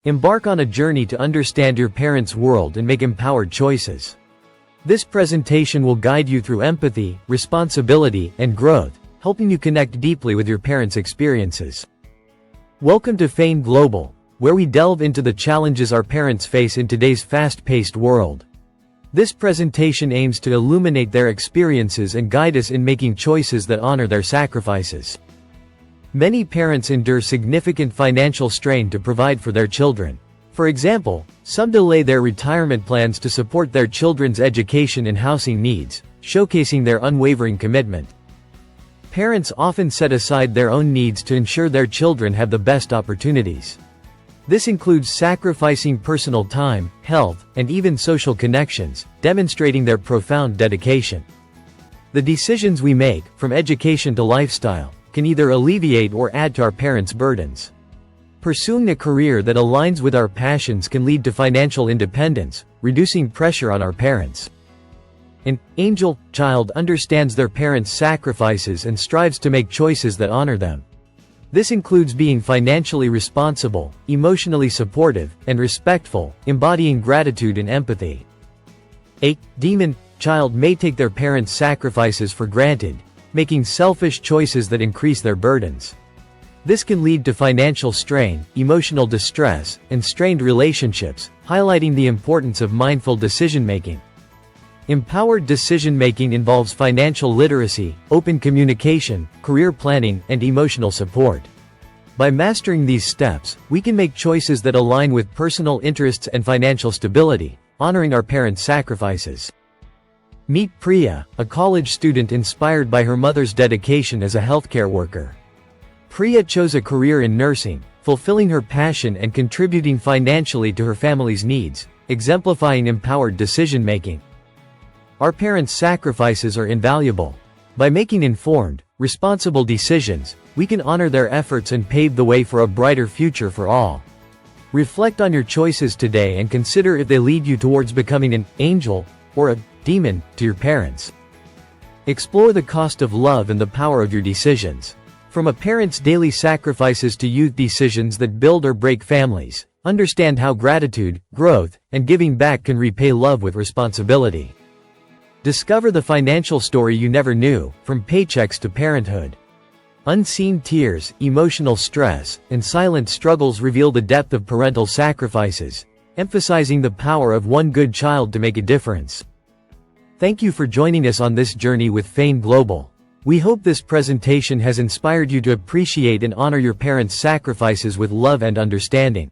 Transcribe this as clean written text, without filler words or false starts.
Embark on a journey to understand your parents' world and make empowered choices. This presentation will guide you through empathy, responsibility, and growth, helping you connect deeply with your parents' experiences. Welcome to Fayn Global, where we delve into the challenges our parents face in today's fast-paced world. This presentation aims to illuminate their experiences and guide us in making choices that honor their sacrifices. Many parents endure significant financial strain to provide for their children. For example, some delay their retirement plans to support their children's education and housing needs, showcasing their unwavering commitment. Parents often set aside their own needs to ensure their children have the best opportunities. This includes sacrificing personal time, health, and even social connections, demonstrating their profound dedication. The decisions we make, from education to lifestyle, can either alleviate or add to our parents' burdens. Pursuing a career that aligns with our passions can lead to financial independence, reducing pressure on our parents. An angel child understands their parents' sacrifices and strives to make choices that honor them. This includes being financially responsible, emotionally supportive, and respectful, embodying gratitude and empathy. A demon child may take their parents' sacrifices for granted, making selfish choices that increase their burdens. This can lead to financial strain, emotional distress, and strained relationships, highlighting the importance of mindful decision-making. Empowered decision-making involves financial literacy, open communication, career planning, and emotional support. By mastering these steps, we can make choices that align with personal interests and financial stability, honoring our parents' sacrifices. Meet Priya, a college student inspired by her mother's dedication as a healthcare worker. Priya chose a career in nursing, fulfilling her passion and contributing financially to her family's needs, exemplifying empowered decision-making. Our parents' sacrifices are invaluable. By making informed, responsible decisions, we can honor their efforts and pave the way for a brighter future for all. Reflect on your choices today and consider if they lead you towards becoming an angel or a demon to your parents. Explore the cost of love and the power of your decisions. From a parent's daily sacrifices to youth decisions that build or break families, understand how gratitude, growth, and giving back can repay love with responsibility. Discover the financial story you never knew, from paychecks to parenthood. Unseen tears, emotional stress, and silent struggles reveal the depth of parental sacrifices, emphasizing the power of one good child to make a difference. Thank you for joining us on this journey with Fayn Global. We hope this presentation has inspired you to appreciate and honor your parents' sacrifices with love and understanding.